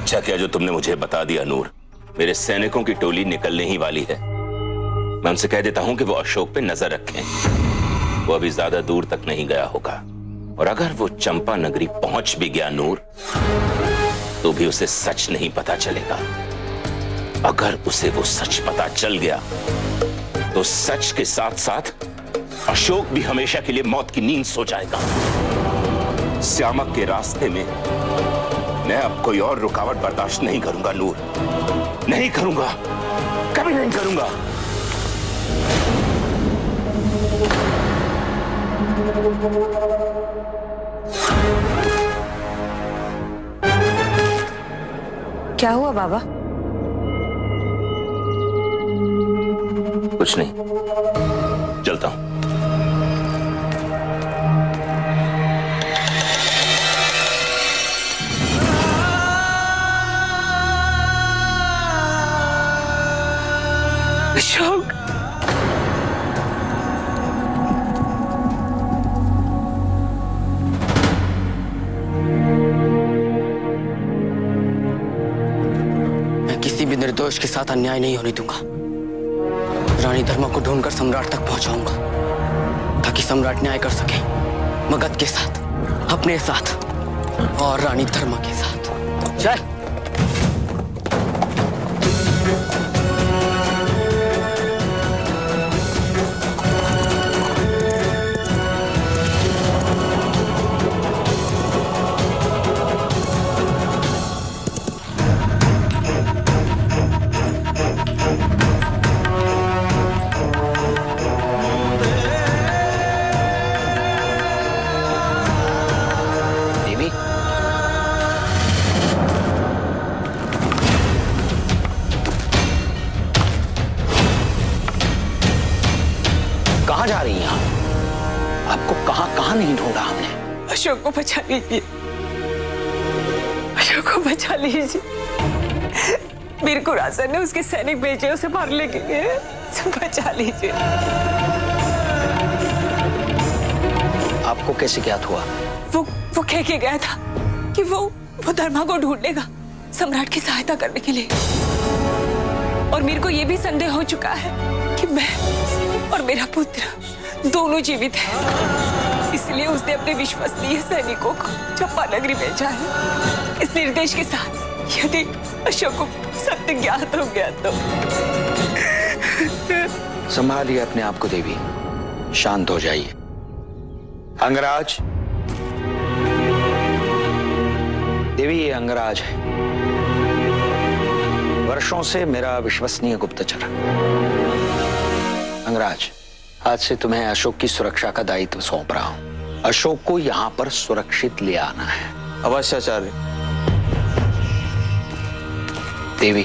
अच्छा किया जो तुमने मुझे बता दिया नूर। मेरे सैनिकों की टोली निकलने ही वाली है। मैं उनसे कह देता हूं कि वो अशोक पे नजर रखें। वो अभी ज्यादा दूर तक नहीं गया होगा, और अगर वो चंपा नगरी पहुंच भी गया नूर, तो भी उसे सच नहीं पता चलेगा। अगर उसे वो सच पता चल गया तो सच के साथ साथ अशोक भी हमेशा के लिए मौत की नींद सो जाएगा। श्यामक के रास्ते में मैं अब कोई और रुकावट बर्दाश्त नहीं करूंगा नूर, नहीं करूंगा, कभी नहीं करूंगा। क्या हुआ बाबा? कुछ नहीं, चलता हूं। अशोक, मैं किसी भी निर्दोष के साथ अन्याय नहीं होने दूंगा। रानी धर्मा को ढूंढकर सम्राट तक पहुंचाऊंगा, ताकि सम्राट न्याय कर सके मगध के साथ, अपने साथ और रानी धर्मा के साथ। चल। कहाँ जा रही हैं आप? आपको कहाँ कहाँ नहीं ढूंढा हमने। अशोक को बचा लीजिए, अशोक को बचा लीजिए। वीर कुरासन ने उसके सैनिक भेजे उसे मारने के लिए, बचा लीजिए। आपको कैसे ज्ञात हुआ? वो कह के गया था कि वो धर्मा को ढूंढेगा सम्राट की सहायता करने के लिए, और मेरे को ये भी संदेह हो चुका है कि मैं और मेरा पुत्र दोनों जीवित हैं। इसलिए उसने अपने विश्वसनीय सैनिकों को चंपा नगरी भेजा है, इस निर्देश के साथ यदि अशोक को सत्य ज्ञात हो गया तो। संभालिए अपने आप को देवी, शांत हो जाइए। अंगराज, देवी ये अंगराज है, वर्षों से मेरा विश्वसनीय गुप्तचर। अंगराज, आज से तुम्हें अशोक की सुरक्षा का दायित्व सौंप रहा हूं। अशोक को यहां पर सुरक्षित ले आना है। अवश्य आचार्य। देवी,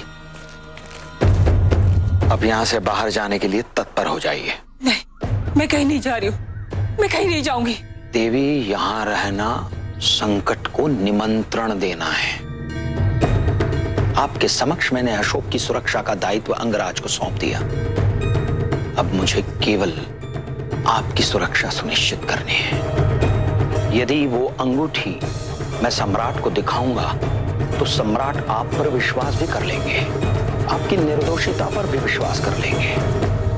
अब यहां से बाहर जाने के लिए तत्पर हो जाइए। नहीं, मैं कहीं नहीं जा रही हूँ, मैं कहीं नहीं जाऊंगी। देवी, यहां रहना संकट को निमंत्रण देना है। आपके समक्ष मैंने अशोक की सुरक्षा का दायित्व अंगराज को सौंप दिया। अब मुझे केवल आपकी सुरक्षा सुनिश्चित करनी है। यदि वो अंगूठी मैं सम्राट को दिखाऊंगा तो सम्राट आप पर विश्वास भी कर लेंगे, आपकी निर्दोषिता पर भी विश्वास कर लेंगे।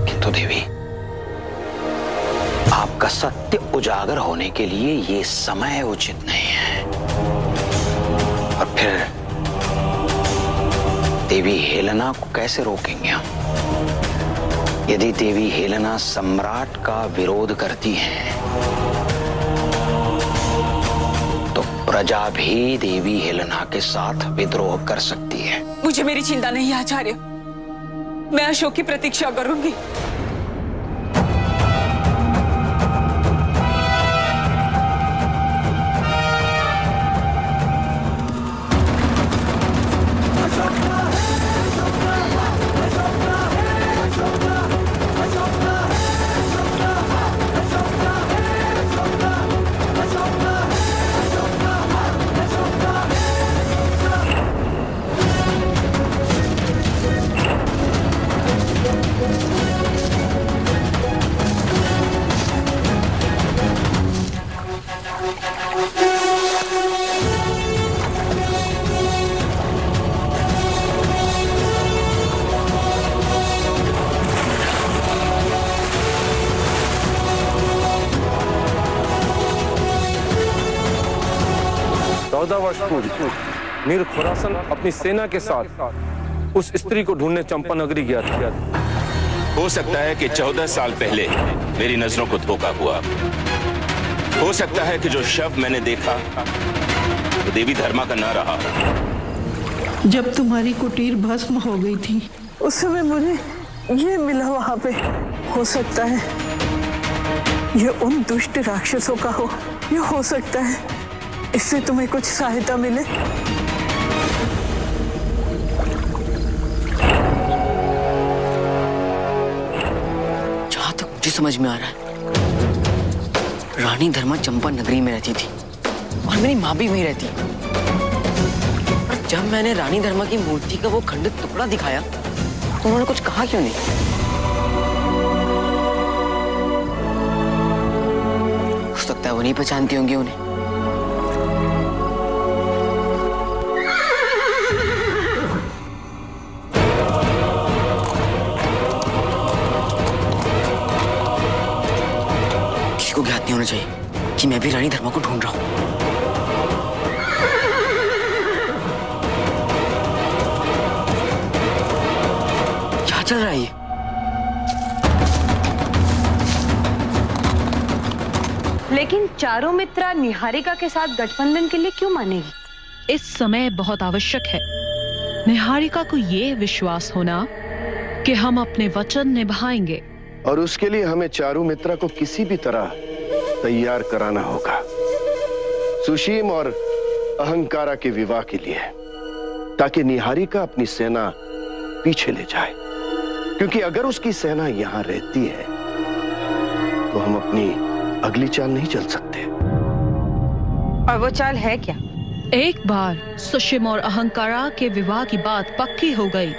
किंतु देवी, आपका सत्य उजागर होने के लिए ये समय उचित नहीं है। और फिर देवी हेलेना को कैसे रोकेंगे हम? यदि देवी हेलेना सम्राट का विरोध करती है तो प्रजा भी देवी हेलेना के साथ विद्रोह कर सकती है। मुझे मेरी चिंता नहीं है आचार्य, मैं अशोक की प्रतीक्षा करूंगी। 14 वर्ष पूर्व मीर खुरासन अपनी सेना के साथ उस स्त्री को ढूंढने चंपा नगरी गया था। हो सकता है कि 14 साल पहले मेरी नजरों को धोखा हुआ। हो सकता है कि जो शव मैंने देखा वो देवी धर्मा का ना रहा। जब तुम्हारी कुटीर भस्म हो गई थी उस समय मुझे ये मिला वहां पे। हो सकता है ये उन दुष्ट राक्षसों का हो। ये हो सकता है इससे तुम्हें कुछ सहायता मिले। जहां तक मुझे समझ में आ रहा है, रानी धर्मा चंपा नगरी में रहती थी और मेरी माँ भी वहीं रहती। और जब मैंने रानी धर्मा की मूर्ति का वो खंडित टुकड़ा दिखाया तो उन्होंने कुछ कहा क्यों नहीं? हो सकता है वो नहीं पहचानती होंगी उन्हें। किसी को ज्ञात नहीं होना चाहिए कि मैं भी रानी धर्मा को ढूंढ रहा हूं। क्या चल रहा है ये? लेकिन चारों मित्रा निहारिका के साथ गठबंधन के लिए क्यों मानेगी? इस समय बहुत आवश्यक है निहारिका को ये विश्वास होना कि हम अपने वचन निभाएंगे। और उसके लिए हमें चारू मित्रा को किसी भी तरह तैयार कराना होगा, सुशीम और अहंकारा के विवाह के लिए, ताकि निहारिका अपनी सेना पीछे ले जाए। क्योंकि अगर उसकी सेना यहां रहती है तो हम अपनी अगली चाल नहीं चल सकते। और वो चाल है क्या? एक बार सुषिम और अहंकारा के विवाह की बात पक्की हो गई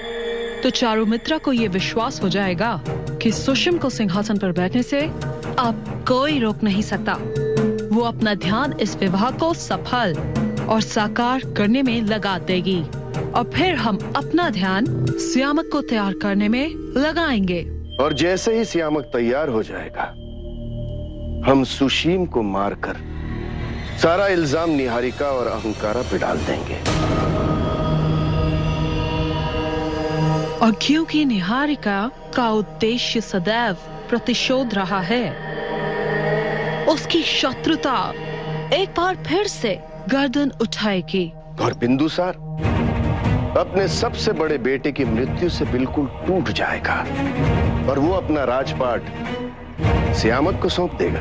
तो चारुमित्रा को यह विश्वास हो जाएगा कि सुषिम को सिंहासन पर बैठने से अब कोई रोक नहीं सकता। वो अपना ध्यान इस विवाह को सफल और साकार करने में लगा देगी और फिर हम अपना ध्यान श्यामक को तैयार करने में लगाएंगे। और जैसे ही श्यामक तैयार हो जाएगा हम सुशीम को मारकर सारा इल्जाम निहारिका और अहंकारा पे डाल देंगे। और क्योंकि निहारिका का उद्देश्य सदैव प्रतिशोध रहा है, उसकी शत्रुता एक बार फिर से गर्दन उठाएगी। और बिंदुसार अपने सबसे बड़े बेटे की मृत्यु से बिल्कुल टूट जाएगा और वो अपना राजपाट श्यामक को सौंप देगा।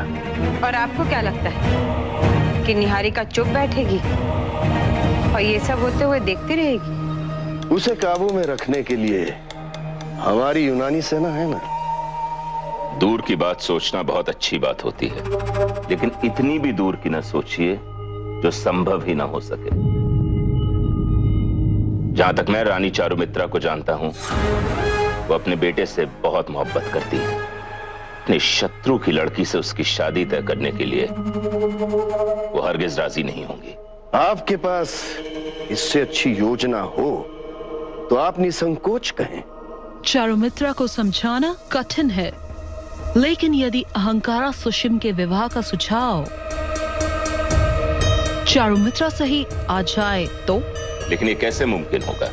और आपको क्या लगता है कि निहारिका चुप बैठेगी और ये सब होते हुए देखती रहेगी? उसे काबू में रखने के लिए हमारी यूनानी सेना है ना। दूर की बात सोचना बहुत अच्छी बात होती है, लेकिन इतनी भी दूर की ना सोचिए जो संभव ही ना हो सके। जहां तक मैं रानी चारुमित्रा को जानता हूं, वो अपने बेटे से बहुत मोहब्बत करती है। अपने शत्रु की लड़की से उसकी शादी तय करने के लिए वो हरगिज राजी नहीं होंगी। आपके पास इससे अच्छी योजना हो तो आप निसंकोच कहें। चारुमित्रा को समझाना कठिन है, लेकिन यदि अहंकारा सुषिम के विवाह का सुझाव चारुमित्रा से ही आ जाए तो? लेकिन ये कैसे मुमकिन होगा?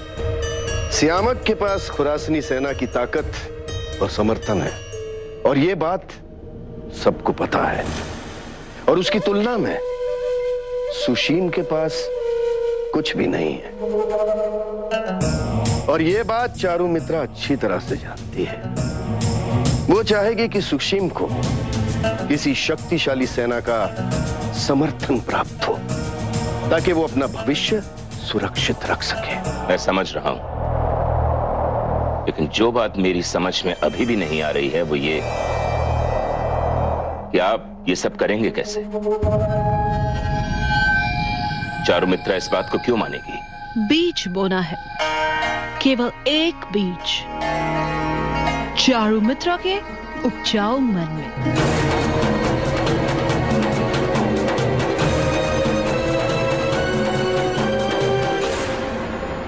श्यामक के पास खुरासनी सेना की ताकत और समर्थन है, और ये बात सबको पता है। और उसकी तुलना में सुशीम के पास कुछ भी नहीं है, और ये बात चारुमित्रा अच्छी तरह से जानती है। वो चाहेगी कि सुशीम को किसी शक्तिशाली सेना का समर्थन प्राप्त हो, ताकि वो अपना भविष्य सुरक्षित रख सके। मैं समझ रहा हूं, लेकिन जो बात मेरी समझ में अभी भी नहीं आ रही है वो ये कि आप ये सब करेंगे कैसे? चारुमित्रा इस बात को क्यों मानेगी? बीज बोना है, केवल एक बीज, चारुमित्रा के उपजाऊ मन में।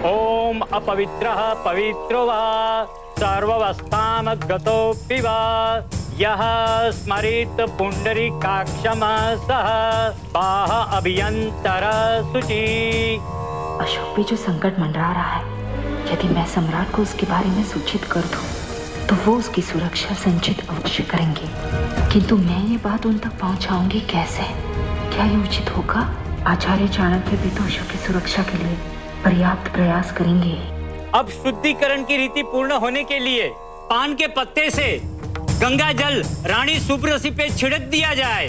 ओम अपवित्रः पवित्रो वा सर्वावस्थामगतोऽपि वा यः स्मरेत् पुण्डरीकाक्षं सः बाह अभियंतर शुचि। अशोक पे जो संकट मंडरा रहा है, यदि मैं सम्राट को उसके बारे में सूचित कर दूं, तो वो उसकी सुरक्षा संचित अवश्य करेंगे। किंतु मैं ये बात उन तक पहुंचाऊंगी कैसे? क्या ये उचित होगा? आचार्य चाणक्य भी तो अशोक की सुरक्षा के लिए पर्याप्त प्रयास करेंगे। अब शुद्धिकरण की रीति पूर्ण होने के लिए पान के पत्ते से गंगा जल रानी सुब्रसी पे छिड़क दिया जाए।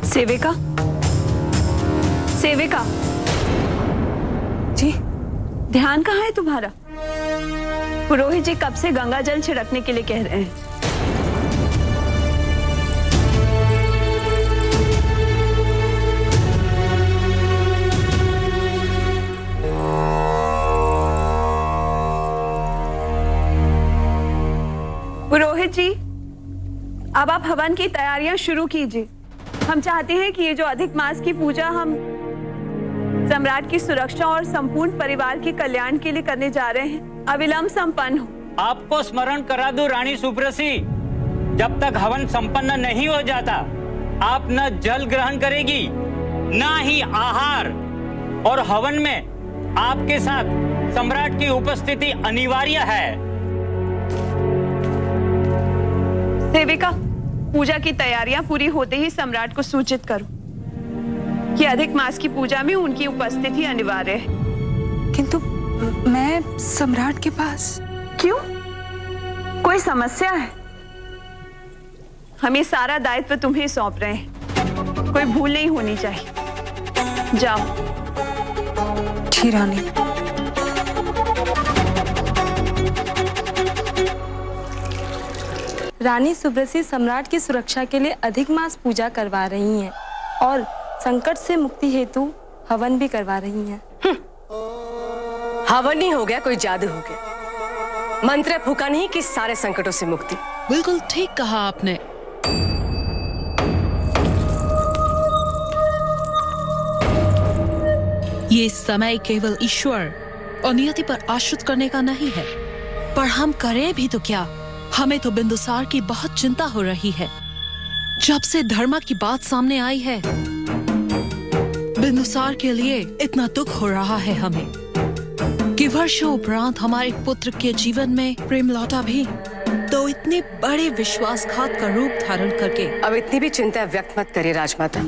सेविका, सेविका जी, ध्यान कहाँ है तुम्हारा? पुरोहित जी कब से गंगा जल छिड़कने के लिए कह रहे हैं। पुरोहित जी, अब आप हवन की तैयारियां शुरू कीजिए। हम चाहते हैं कि ये जो अधिक मास की पूजा हम सम्राट की सुरक्षा और संपूर्ण परिवार के कल्याण के लिए करने जा रहे हैं, अविलंब संपन्न हो। आपको स्मरण करा दूं रानी सुब्रसी, जब तक हवन संपन्न नहीं हो जाता, आप न जल ग्रहण करेगी, न ही आहार, और हवन में आपके साथ सम्राट की उपस्थिति अनिवार्य है। सेविका, पूजा की तैयारियां पूरी होते ही सम्राट को सूचित करो कि अधिक मास की पूजा में उनकी उपस्थिति अनिवार्य है। किंतु मैं सम्राट के पास क्यों? कोई समस्या है? हम ये सारा दायित्व तुम्हें सौंप रहे हैं, कोई भूल नहीं होनी चाहिए। जाओ। जी रानी। रानी सुब्रसी सम्राट की सुरक्षा के लिए अधिक मास पूजा करवा रही हैं और संकट से मुक्ति हेतु हवन भी करवा रही हैं। हवन नहीं हो गया, कोई जादू हो गया। मंत्र फूका नहीं कि सारे संकटों से मुक्ति। बिल्कुल ठीक कहा आपने। ये समय केवल ईश्वर और नियति पर आश्रित करने का नहीं है, पर हम करें भी तो क्या? हमें तो बिंदुसार की बहुत चिंता हो रही है। जब से धर्मा की बात सामने आई है, बिंदुसार के लिए इतना दुख हो रहा है हमें कि वर्षों उपरांत हमारे पुत्र के जीवन में प्रेम लौटा भी तो इतने बड़े विश्वासघात का रूप धारण करके। अब इतनी भी चिंता व्यक्त मत करिए राजमाता,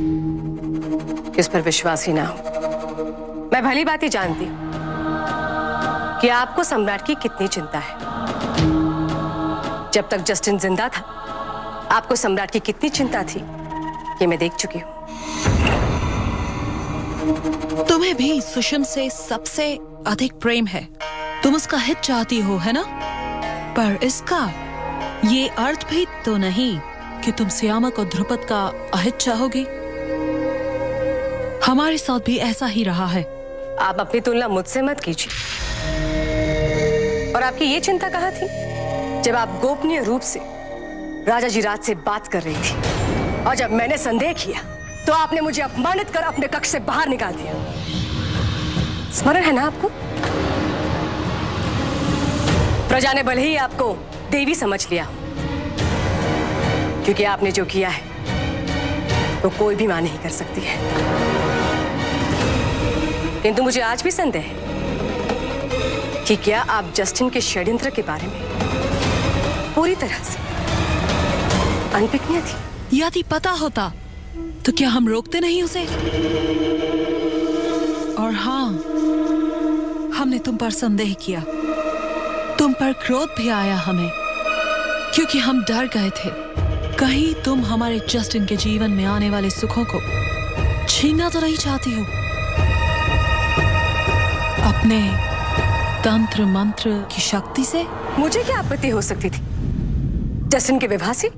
इस पर विश्वास ही ना हो। मैं भली बात ही जानती कि आपको सम्राट की कितनी चिंता है। जब तक जस्टिन जिंदा था, आपको सम्राट की कितनी चिंता थी ये मैं देख चुकी हूँ। तुम्हें भी सुषम से सबसे अधिक प्रेम है, तुम उसका हित चाहती हो, है ना? पर इसका ये अर्थ भी तो नहीं कि तुम श्यामक और ध्रुपद का अहित चाहोगे। हमारे साथ भी ऐसा ही रहा है। आप अपनी तुलना मुझसे मत कीजिए। और आपकी ये चिंता कहाँ थी जब आप गोपनीय रूप से राजा जी राज से बात कर रही थी, और जब मैंने संदेह किया तो आपने मुझे अपमानित कर अपने कक्ष से बाहर निकाल दिया। स्मरण है ना आपको? प्रजा ने भले ही आपको देवी समझ लिया, क्योंकि आपने जो किया है तो कोई भी मां नहीं कर सकती है। किंतु मुझे आज भी संदेह है कि क्या आप जस्टिन के षड्यंत्र के बारे में पूरी तरह से अनभिज्ञ थी। यदि पता होता तो क्या हम रोकते नहीं उसे? और हाँ, हमने तुम पर संदेह किया, तुम पर क्रोध भी आया हमें, क्योंकि हम डर गए थे कहीं तुम हमारे जस्टिन के जीवन में आने वाले सुखों को छीनना तो नहीं चाहती हो अपने तंत्र मंत्र की शक्ति से। मुझे क्या आपत्ति हो सकती थी जस्टिन के विवाह से?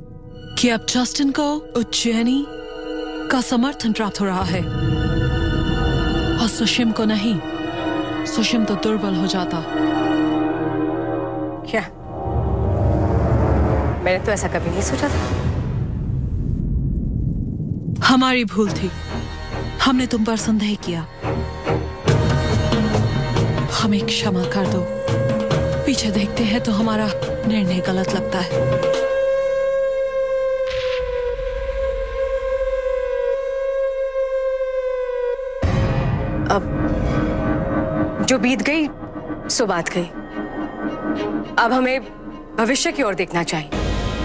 कि अब जस्टिन को उज्जैनी का समर्थन प्राप्त हो रहा है और सुषम को नहीं। सुषम तो दुर्बल हो जाता। क्या? मैंने तो ऐसा कभी नहीं सोचा था। हमारी भूल थी, हमने तुम पर संदेह किया। हमें क्षमा कर दो। पीछे देखते हैं तो हमारा निर्णय गलत लगता है। अब जो बीत गई सो बात गई। अब हमें भविष्य की ओर देखना चाहिए।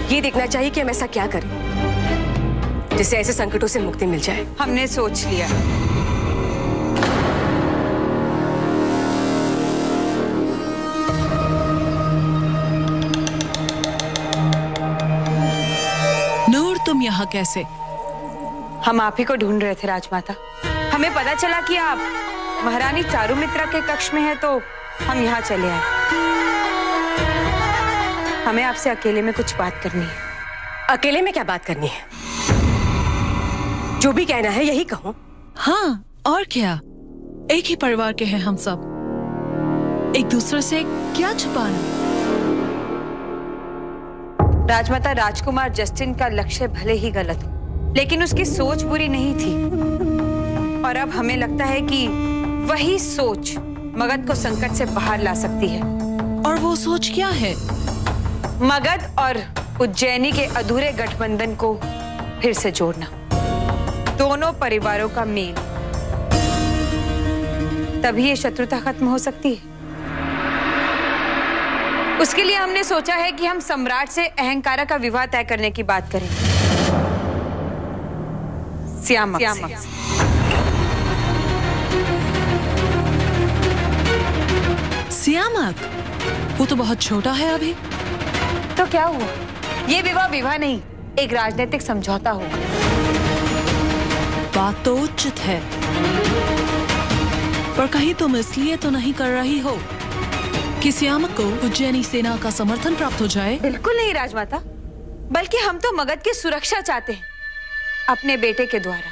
ये देखना चाहिए कि हम ऐसा क्या करें जिससे ऐसे संकटों से मुक्ति मिल जाए। हमने सोच लिया। नूर, तुम यहाँ कैसे? हम आप ही को ढूंढ रहे थे राजमाता। हमें पता चला कि आप महारानी चारुमित्रा के कक्ष में है, तो हम यहाँ चले आए। हमें आपसे अकेले में कुछ बात करनी है। अकेले में क्या बात करनी है? जो भी कहना है यही कहो। हाँ, और क्या, एक ही परिवार के हैं हम सब। एक दूसरे से क्या छुपाना? राजमाता, राजकुमार जस्टिन का लक्ष्य भले ही गलत हो, लेकिन उसकी सोच बुरी नहीं थी। और अब हमें लगता है कि वही सोच मगध को संकट से बाहर ला सकती है। और वो सोच क्या है? मगध और उज्जैनी के अधूरे गठबंधन को फिर से जोड़ना, दोनों परिवारों का मेल। तभी ये शत्रुता खत्म हो सकती है। उसके लिए हमने सोचा है कि हम सम्राट से अहंकारा का विवाह तय करने की बात करें। श्यामक से। श्यामक? वो तो बहुत छोटा है अभी। तो क्या हुआ? ये विवाह नहीं, एक राजनीतिक समझौता होगा। बात तो उचित है, पर कहीं तुम इसलिए तो नहीं कर रही हो कि श्यामक को उज्जैनी सेना का समर्थन प्राप्त हो जाए? बिल्कुल नहीं राजमाता, बल्कि हम तो मगध की सुरक्षा चाहते हैं अपने बेटे के द्वारा।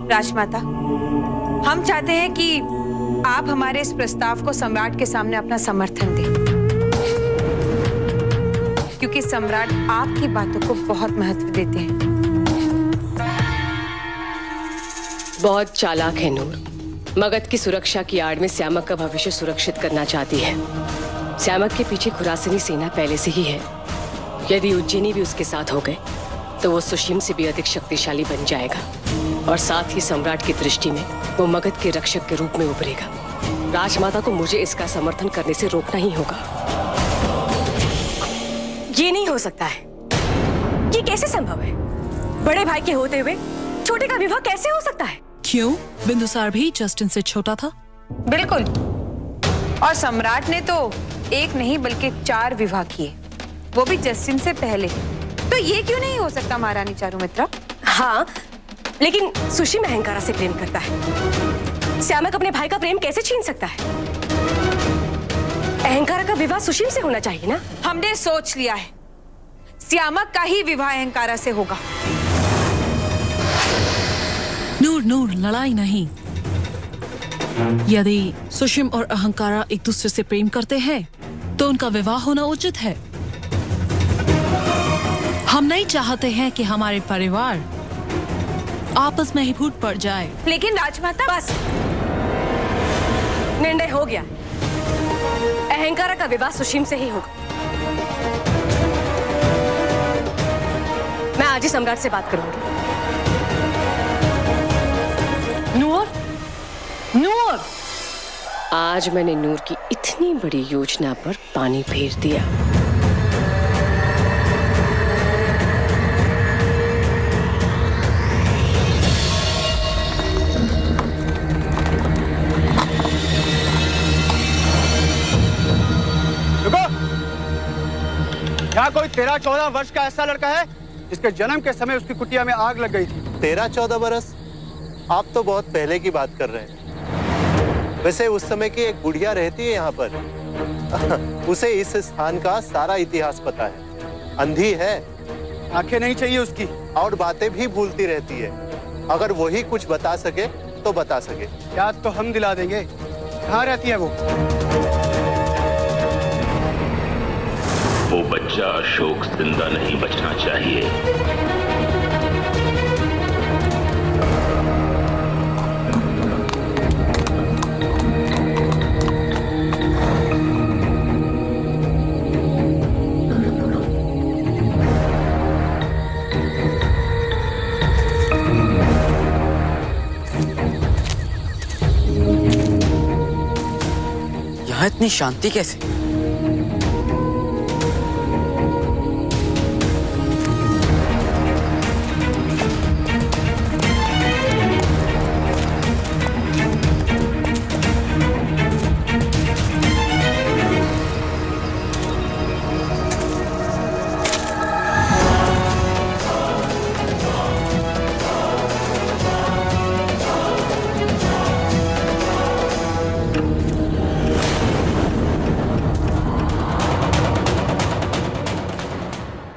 राजमाता, हम चाहते हैं कि आप हमारे इस प्रस्ताव को सम्राट के सामने अपना समर्थन दें, क्योंकि सम्राट आपकी बातों को बहुत महत्व देते हैं। बहुत चालाक है नूर। मगध की सुरक्षा की आड़ में श्यामक का भविष्य सुरक्षित करना चाहती है। श्यामक के पीछे खुरासनी सेना पहले से ही है। यदि उज्जैनी भी उसके साथ हो गए तो वो सुशीम से भी अधिक शक्तिशाली बन जाएगा, और साथ ही सम्राट की दृष्टि में वो मगध के रक्षक के रूप में उभरेगा। राजमाता को मुझे इसका समर्थन करने से रोकना ही होगा। ये नहीं हो सकता है। ये कैसे संभव है? बड़े भाई के होते हुए छोटे का विवाह कैसे हो सकता है? क्यों? बिंदुसार भी जस्टिन से छोटा था। बिल्कुल, और सम्राट ने तो एक नहीं बल्कि 4 विवाह किए, वो भी जस्टिन से पहले। तो ये क्यों नहीं हो सकता महारानी चारुमित्रा? हाँ, लेकिन सुशीम अहंकारा से प्रेम करता है। श्यामक अपने भाई का प्रेम कैसे छीन सकता है? अहंकारा का विवाह सुशीम से होना चाहिए ना? हमने सोच लिया है, श्यामक का ही विवाह अहंकारा से होगा। नूर, नूर, लड़ाई नहीं। यदि सुशीम और अहंकारा एक दूसरे से प्रेम करते हैं तो उनका विवाह होना उचित है। हम नहीं चाहते हैं कि हमारे परिवार आपस में ही फूट पड़ जाए। लेकिन राजमाता, बस निर्णय हो गया। अहंकारा का विवाह सुशीम से ही होगा। मैं आज ही सम्राट से बात करूंगी। नूर, नूर! आज मैंने नूर की इतनी बड़ी योजना पर पानी फेर दिया। यहाँ कोई 13-14 वर्ष का ऐसा लड़का है जिसके जन्म के समय उसकी कुटिया में आग लग गई थी। 13-14 बरस? आप तो बहुत पहले की बात कर रहे हैं। वैसे उस समय की एक बुढ़िया रहती है यहाँ पर। उसे इस स्थान का सारा इतिहास पता है। अंधी है, आंखें नहीं चाहिए उसकी, और बातें भी भूलती रहती है। अगर वही कुछ बता सके तो बता सके। याद तो हम दिला देंगे। कहाँ रहती है वो? वो बच्चा अशोक जिंदा नहीं बचना चाहिए। इतनी शांति कैसे?